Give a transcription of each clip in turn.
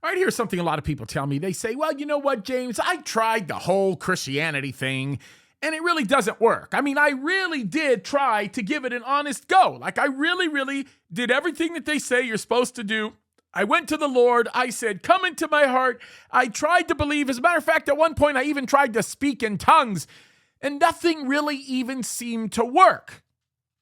All right, here's something a lot of people tell me. They say, well, you know what, James? I tried the whole Christianity thing, and it really doesn't work. I mean, I really did try to give it an honest go. Like, I really did everything that they say you're supposed to do. I went to the Lord. I said, come into my heart. I tried to believe. As a matter of fact, at one point, I even tried to speak in tongues, and nothing really even seemed to work.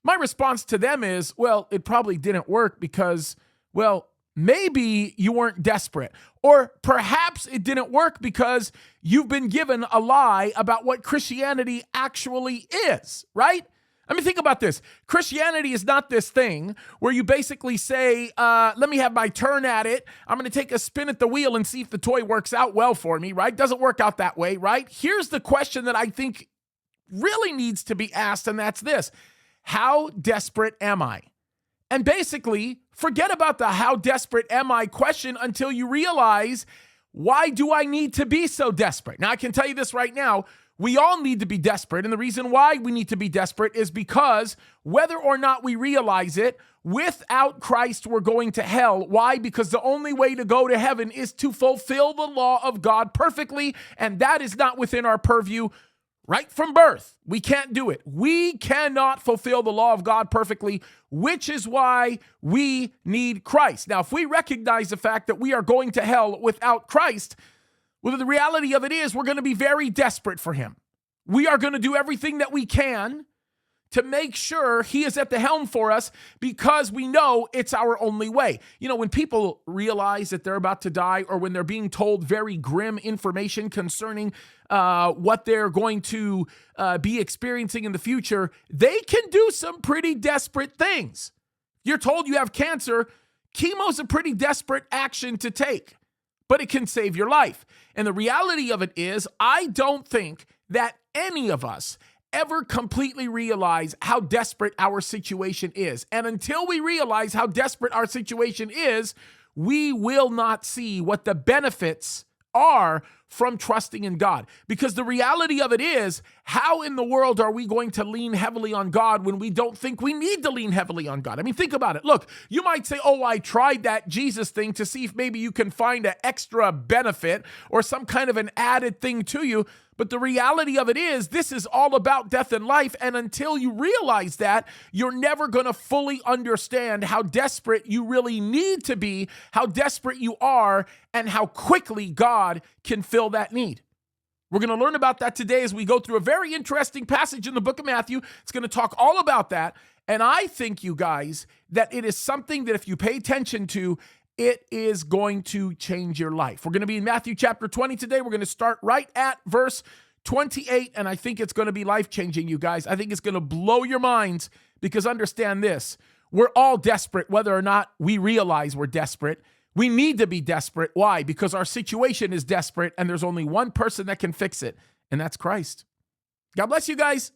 My response to them is, well, it probably didn't work because, well, maybe you weren't desperate, or perhaps it didn't work because you've been given a lie about what Christianity actually is, right? I mean, think about this. Christianity is not this thing where you basically say, let me have my turn at it. I'm going to take a spin at the wheel and see if the toy works out well for me, right? Doesn't work out that way, right? Here's the question that I think really needs to be asked, and that's this. How desperate am I? And basically, forget about the how desperate am I question until you realize, why do I need to be so desperate? Now, I can tell you this right now. We all need to be desperate. And the reason why we need to be desperate is because whether or not we realize it, without Christ, we're going to hell. Why? Because the only way to go to heaven is to fulfill the law of God perfectly. And that is not within our purview. Right from birth, we can't do it. We cannot fulfill the law of God perfectly, which is why we need Christ. Now, if we recognize the fact that we are going to hell without Christ, well, the reality of it is we're going to be very desperate for him. We are going to do everything that we can to make sure he is at the helm for us because we know it's our only way. You know, when people realize that they're about to die, or when they're being told very grim information concerning what they're going to be experiencing in the future, they can do some pretty desperate things. You're told you have cancer, chemo's a pretty desperate action to take, but it can save your life. And the reality of it is, I don't think that any of us ever completely realize how desperate our situation is. And until we realize how desperate our situation is, we will not see what the benefits are from trusting in God. Because the reality of it is, how in the world are we going to lean heavily on God when we don't think we need to lean heavily on God? I mean, think about it. Look, you might say, oh, I tried that Jesus thing to see if maybe you can find an extra benefit or some kind of an added thing to you. But the reality of it is, this is all about death and life. And until you realize that, you're never going to fully understand how desperate you really need to be, how desperate you are, and how quickly God can fill that need. We're going to learn about that today as we go through a very interesting passage in the book of Matthew. It's going to talk all about that. And I think, you guys, that it is something that if you pay attention to, it is going to change your life. We're going to be in Matthew chapter 20 today. We're going to start right at verse 28, and I think it's going to be life-changing, you guys. I think it's going to blow your minds, because understand this. We're all desperate, whether or not we realize we're desperate. We need to be desperate. Why? Because our situation is desperate, and there's only one person that can fix it, and that's Christ. God bless you guys.